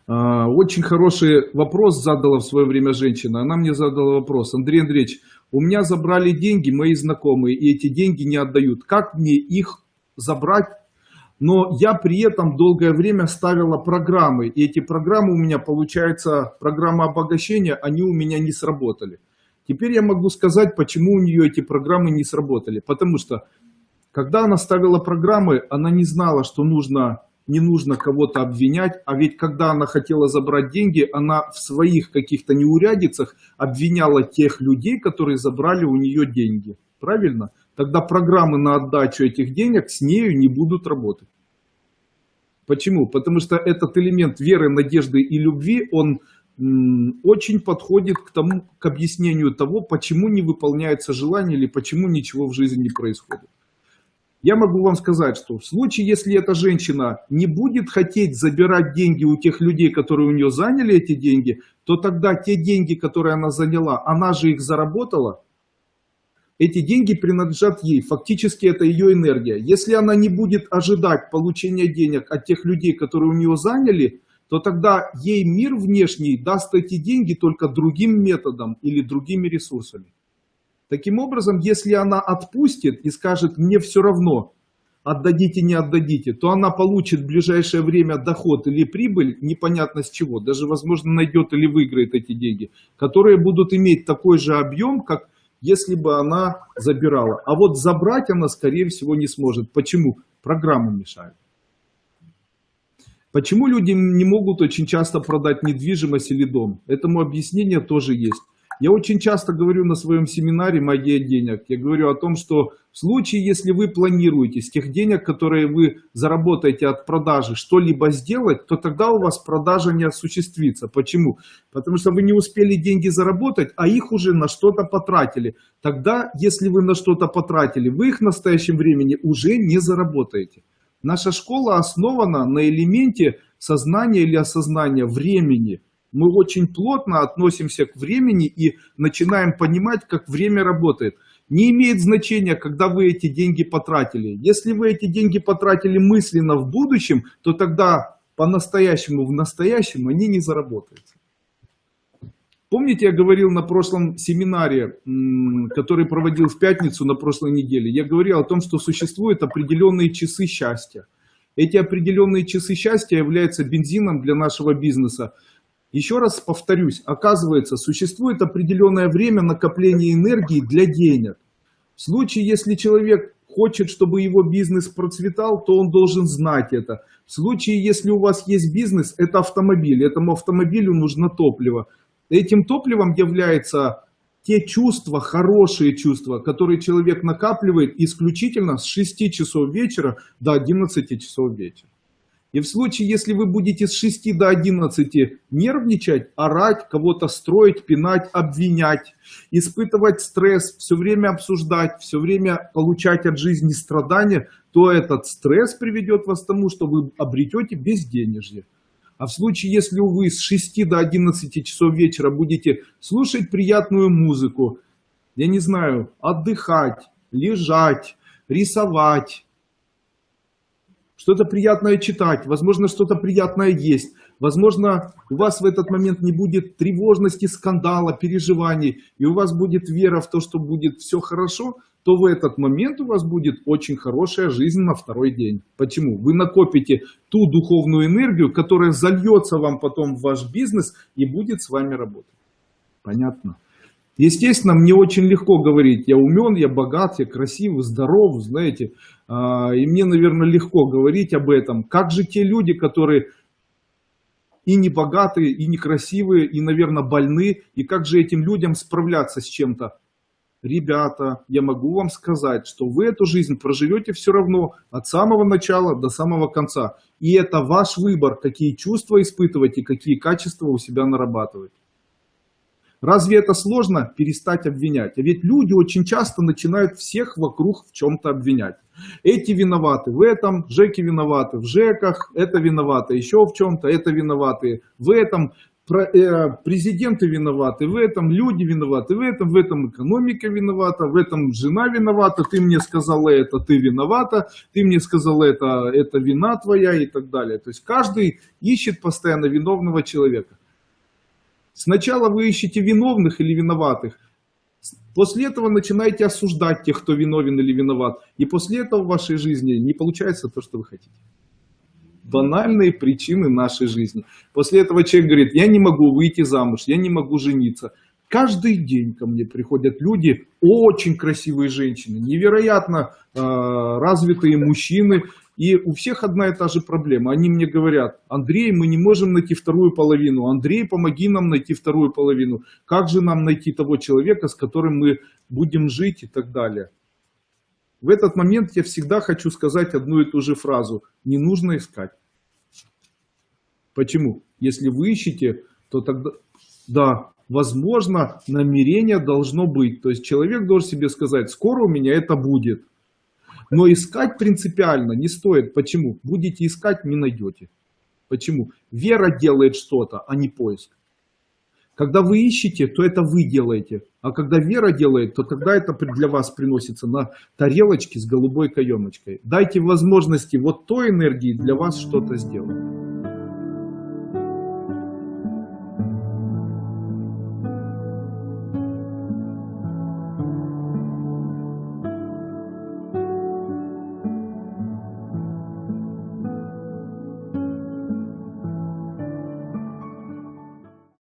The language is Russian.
Очень хороший вопрос задала в свое время женщина. Она мне задала вопрос: Андрей Андреевич, у меня забрали деньги мои знакомые, и эти деньги не отдают. Как мне их забрать? Но я при этом долгое время ставила программы, и эти программы у меня, получается, программы обогащения, они у меня не сработали. Теперь я могу сказать, почему у нее эти программы не сработали. Потому что, когда она ставила программы, она не знала, что не нужно кого-то обвинять, а ведь когда она хотела забрать деньги, она в своих каких-то неурядицах обвиняла тех людей, которые забрали у нее деньги. Правильно? Тогда программы на отдачу этих денег с нею не будут работать. Почему? Потому что этот элемент веры, надежды и любви, он очень подходит к объяснению того, почему не выполняется желание или почему ничего в жизни не происходит. Я могу вам сказать, что в случае, если эта женщина не будет хотеть забирать деньги у тех людей, которые у нее заняли эти деньги, то тогда те деньги, которые она заняла, она же их заработала, эти деньги принадлежат ей, фактически это ее энергия. Если она не будет ожидать получения денег от тех людей, которые у нее заняли, то тогда ей мир внешний даст эти деньги только другим методом или другими ресурсами. Таким образом, если она отпустит и скажет: мне все равно, отдадите, не отдадите, то она получит в ближайшее время доход или прибыль, непонятно с чего, даже, возможно, найдет или выиграет эти деньги, которые будут иметь такой же объем, как если бы она забирала. А вот забрать она, скорее всего, не сможет. Почему? Программы мешают. Почему люди не могут очень часто продать недвижимость или дом? Этому объяснение тоже есть. Я очень часто говорю на своем семинаре «Магия денег». Я говорю о том, что в случае, если вы планируете с тех денег, которые вы заработаете от продажи, что-либо сделать, то тогда у вас продажа не осуществится. Почему? Потому что вы не успели деньги заработать, а их уже на что-то потратили. Тогда, если вы на что-то потратили, вы их в настоящем времени уже не заработаете. Наша школа основана на элементе сознания или осознания времени. Мы очень плотно относимся к времени и начинаем понимать, как время работает. Не имеет значения, когда вы эти деньги потратили. Если вы эти деньги потратили мысленно в будущем, то тогда по-настоящему в настоящем они не заработаются. Помните, я говорил на прошлом семинаре, который проводил в пятницу на прошлой неделе, я говорил о том, что существуют определенные часы счастья. Эти определенные часы счастья являются бензином для нашего бизнеса. Еще раз повторюсь, оказывается, существует определенное время накопления энергии для денег. В случае, если человек хочет, чтобы его бизнес процветал, то он должен знать это. В случае, если у вас есть бизнес, это автомобиль, этому автомобилю нужно топливо. Этим топливом являются те чувства, хорошие чувства, которые человек накапливает исключительно с 6 часов вечера до 11 часов вечера. И в случае, если вы будете с 6 до 11 нервничать, орать, кого-то строить, пинать, обвинять, испытывать стресс, все время обсуждать, все время получать от жизни страдания, то этот стресс приведет вас к тому, что вы обретете безденежье. А в случае, если вы с 6 до 11 часов вечера будете слушать приятную музыку, я не знаю, отдыхать, лежать, рисовать, что-то приятное читать, возможно, что-то приятное есть. Возможно, у вас в этот момент не будет тревожности, скандала, переживаний, и у вас будет вера в то, что будет все хорошо, то в этот момент у вас будет очень хорошая жизнь на второй день. Почему? Вы накопите ту духовную энергию, которая зальется вам потом в ваш бизнес и будет с вами работать. Понятно? Естественно, мне очень легко говорить, я умен, я богат, я красивый, здоров, знаете, и мне, наверное, легко говорить об этом. Как же те люди, которые и не богатые, и некрасивые, и, наверное, больны, и как же этим людям справляться с чем-то? Ребята, я могу вам сказать, что вы эту жизнь проживете все равно от самого начала до самого конца. И это ваш выбор, какие чувства испытывать и какие качества у себя нарабатывать. Разве это сложно перестать обвинять? А ведь люди очень часто начинают всех вокруг в чем-то обвинять. Эти виноваты в этом, жеки виноваты в жеках, это виноваты еще в чем-то, это виноваты в этом. Президенты виноваты в этом, люди виноваты в этом экономика виновата, в этом жена виновата, ты мне сказала это, ты виновата, ты мне сказала это вина твоя и так далее. То есть каждый ищет постоянно виновного человека. Сначала вы ищете виновных или виноватых, после этого начинаете осуждать тех, кто виновен или виноват, и после этого в вашей жизни не получается то, что вы хотите. Банальные причины нашей жизни. После этого человек говорит, я не могу выйти замуж, я не могу жениться. Каждый день ко мне приходят люди, очень красивые женщины, невероятно развитые мужчины, и у всех одна и та же проблема. Они мне говорят, Андрей, мы не можем найти вторую половину, Андрей, помоги нам найти вторую половину. Как же нам найти того человека, с которым мы будем жить и так далее. В этот момент я всегда хочу сказать одну и ту же фразу. Не нужно искать. Почему? Если вы ищете, то тогда, да, возможно, намерение должно быть. То есть человек должен себе сказать, скоро у меня это будет. Но искать принципиально не стоит. Почему? Будете искать, не найдете. Почему? Вера делает что-то, а не поиск. Когда вы ищете, то это вы делаете. А когда вера делает, то тогда это для вас приносится на тарелочке с голубой каемочкой. Дайте возможности вот той энергии для вас что-то сделать.